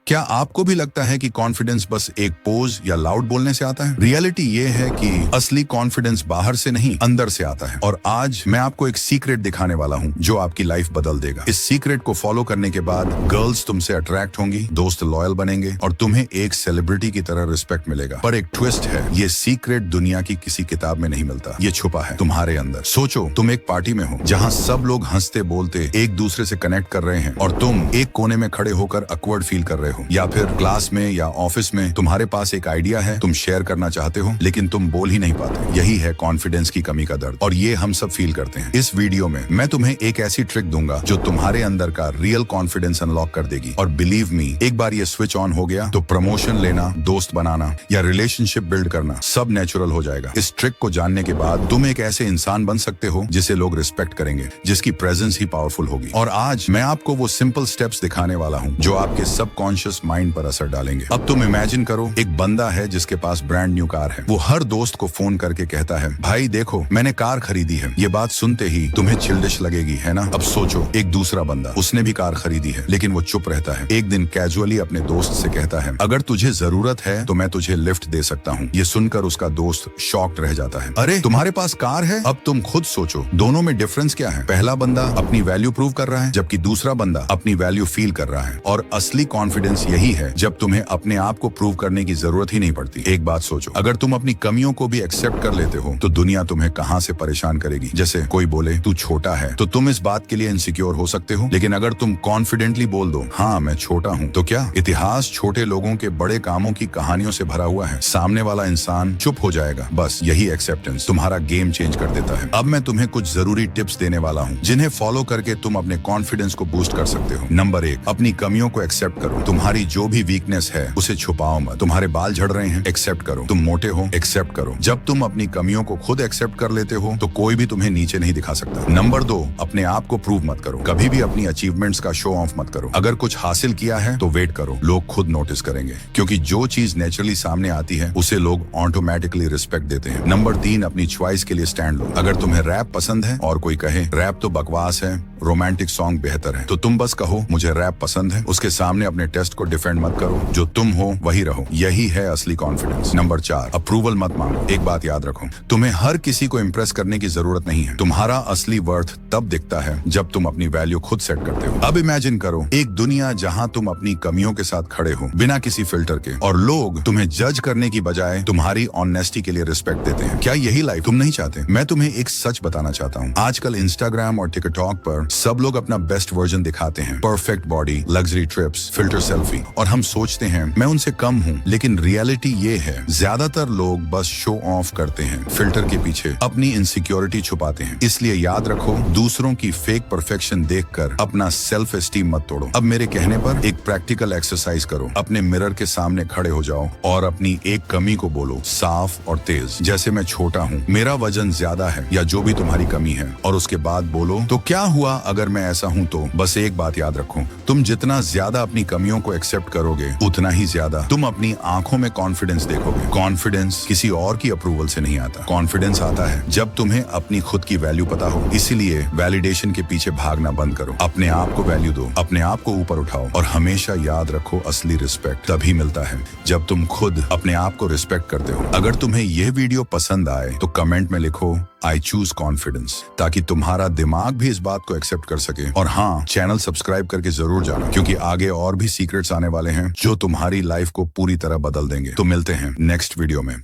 क्या आपको भी लगता है कि कॉन्फिडेंस बस एक पोज या लाउड बोलने से आता है? रियलिटी ये है कि असली कॉन्फिडेंस बाहर से नहीं, अंदर से आता है। और आज मैं आपको एक सीक्रेट दिखाने वाला हूँ जो आपकी लाइफ बदल देगा। इस सीक्रेट को फॉलो करने के बाद गर्ल्स तुमसे अट्रैक्ट होंगी, दोस्त लॉयल बनेंगे और तुम्हें एक सेलिब्रिटी की तरह रिस्पेक्ट मिलेगा। पर एक ट्विस्ट है, ये सीक्रेट दुनिया की किसी किताब में नहीं मिलता। ये छुपा है तुम्हारे अंदर। सोचो, तुम एक पार्टी में हो जहाँ सब लोग हंसते बोलते एक दूसरे से कनेक्ट कर रहे हैं और तुम एक कोने में खड़े होकर अकवर्ड फील कर रहे हो। या फिर क्लास में या ऑफिस में तुम्हारे पास एक आइडिया है, तुम शेयर करना चाहते हो लेकिन तुम बोल ही नहीं पाते। यही है कॉन्फिडेंस की कमी का दर्द और ये हम सब फील करते हैं। इस वीडियो में मैं तुम्हें एक ऐसी ट्रिक दूंगा जो तुम्हारे अंदर का रियल कॉन्फिडेंस अनलॉक कर देगी। और बिलीव मी, एक बार ये स्विच ऑन हो गया तो प्रमोशन लेना, दोस्त बनाना या रिलेशनशिप बिल्ड करना सब नेचुरल हो जाएगा। इस ट्रिक को जानने के बाद तुम एक ऐसे इंसान बन सकते हो जिसे लोग रिस्पेक्ट करेंगे, जिसकी प्रेजेंस ही पावरफुल होगी। और आज मैं आपको वो सिंपल स्टेप्स दिखाने वाला हूँ जो आपके सबकॉन्शियस माइंड पर असर डालेंगे। अब तुम इमेजिन करो, एक बंदा है जिसके पास ब्रांड न्यू कार है। वो हर दोस्त को फोन करके कहता है, भाई देखो मैंने कार खरीदी है। ये बात सुनते ही तुम्हें चिल्डिश लगेगी, है ना? अब सोचो, एक दूसरा बंदा, उसने भी कार खरीदी है लेकिन वो चुप रहता है। एक दिन कैजुअली अपने दोस्त से कहता है, अगर तुझे जरूरत है तो मैं तुझे लिफ्ट दे सकता हूँ। ये सुनकर उसका दोस्त शॉक्ड रह जाता है। अरे तुम्हारे पास कार है? अब तुम खुद सोचो, दोनों में डिफरेंस क्या है? पहला बंदा अपनी वैल्यू प्रूव कर रहा है जबकि दूसरा बंदा अपनी वैल्यू फील कर रहा है। और असली कॉन्फिडेंस यही है जब तुम्हें अपने आप को प्रूव करने की जरूरत ही नहीं पड़ती। एक बात सोचो, अगर तुम अपनी कमियों को भी एक्सेप्ट कर लेते हो तो दुनिया तुम्हें कहां से परेशान करेगी। जैसे कोई बोले तू छोटा है तो तुम इस बात के लिए इनसिक्योर हो सकते हो, लेकिन अगर तुम कॉन्फिडेंटली बोल दो हाँ मैं छोटा हूं, तो क्या इतिहास छोटे लोगों के बड़े कामों की कहानियों से भरा हुआ है। सामने वाला इंसान चुप हो जाएगा। बस यही एक्सेप्टेंस तुम्हारा गेम चेंज कर देता है। अब मैं तुम्हें कुछ जरूरी टिप्स देने वाला हूँ जिन्हें फॉलो करके तुम अपने कॉन्फिडेंस को बूस्ट कर सकते हो। नंबर 1, अपनी कमियों को एक्सेप्ट करो। तुम्हारी जो भी वीकनेस है उसे छुपाओ मत। तुम्हारे बाल झड़ रहे हैं, एक्सेप्ट करो। तुम मोटे हो, एक्सेप्ट करो। जब तुम अपनी कमियों को खुद एक्सेप्ट कर लेते हो तो कोई भी तुम्हें नीचे नहीं दिखा सकता। नंबर 2, अपने आप को प्रूव मत करो। कभी भी अपनी अचीवमेंट्स का शो ऑफ मत करो। अगर कुछ हासिल किया है तो वेट करो, लोग खुद नोटिस करेंगे, क्योंकि जो चीज नेचुरली सामने आती है उसे लोग ऑटोमेटिकली रिस्पेक्ट देते हैं। नंबर 3, अपनी चॉइस के लिए स्टैंड लो। अगर तुम्हें रैप पसंद है और कोई कहे रैप तो बकवास है, रोमांटिक सॉन्ग बेहतर है, तो तुम बस कहो मुझे रैप पसंद है। उसके सामने अपने टेस्ट को डिफेंड मत करो। जो तुम हो वही रहो। यही है असली कॉन्फिडेंस। नंबर 4, अप्रूवल मत मांगो। एक बात याद रखो, तुम्हें हर किसी को इम्प्रेस करने की जरूरत नहीं है। तुम्हारा असली वर्थ तब दिखता है जब तुम अपनी वैल्यू खुद सेट करते हो। अब इमेजिन करो एक दुनिया जहां तुम अपनी कमियों के साथ खड़े हो बिना किसी फिल्टर के, और लोग तुम्हें जज करने की बजाय तुम्हारी ऑनेस्टी के लिए रिस्पेक्ट देते हैं। क्या यही लाइफ तुम नहीं चाहते? मैं तुम्हें एक सच बताना चाहता हूँ। आजकल इंस्टाग्राम और टिकटॉक पर सब लोग अपना बेस्ट वर्जन दिखाते हैं। Perfect body, luxury trips, filter selfie, और हम सोचते हैं मैं उनसे कम हूँ। लेकिन रियलिटी ये है, ज्यादातर लोग बस शो ऑफ करते हैं, फिल्टर के पीछे अपनी इनसिक्योरिटी छुपाते हैं। इसलिए याद रखो, दूसरों की फेक परफेक्शन देखकर अपना सेल्फ एस्टीम मत तोड़ो। अब मेरे कहने पर एक प्रैक्टिकल एक्सरसाइज करो। अपने मिरर के सामने खड़े हो जाओ और अपनी एक कमी को बोलो साफ और तेज, जैसे मैं छोटा हूँ, मेरा वजन ज्यादा है, या जो भी तुम्हारी कमी है। और उसके बाद बोलो तो क्या हुआ अगर मैं ऐसा हूँ तो। बस एक बात याद रखो, तुम जितना ज्यादा अपनी कमियों को एक्सेप्ट करोगे उतना ही ज्यादा तुम अपनी आंखों में कॉन्फिडेंस देखोगे। कॉन्फिडेंस किसी और की अप्रूवल से नहीं आता। कॉन्फिडेंस आता है जब तुम्हें अपनी खुद की वैल्यू पता हो। इसीलिए वैलिडेशन के पीछे भागना बंद करो। अपने आप को वैल्यू दो, अपने आप को ऊपर उठाओ, और हमेशा याद रखो असली रिस्पेक्ट तभी मिलता है जब तुम खुद अपने आप को रिस्पेक्ट करते हो। अगर तुम्हें यह वीडियो पसंद आए तो कमेंट में लिखो आई चूज कॉन्फिडेंस, ताकि तुम्हारा दिमाग भी इस बात को एक्सेप्ट कर सके। और हाँ, चैनल सब्सक्राइब करके जरूर जाना, क्योंकि आगे और भी सीक्रेट्स आने वाले हैं जो तुम्हारी लाइफ को पूरी तरह बदल देंगे। तो मिलते हैं नेक्स्ट वीडियो में।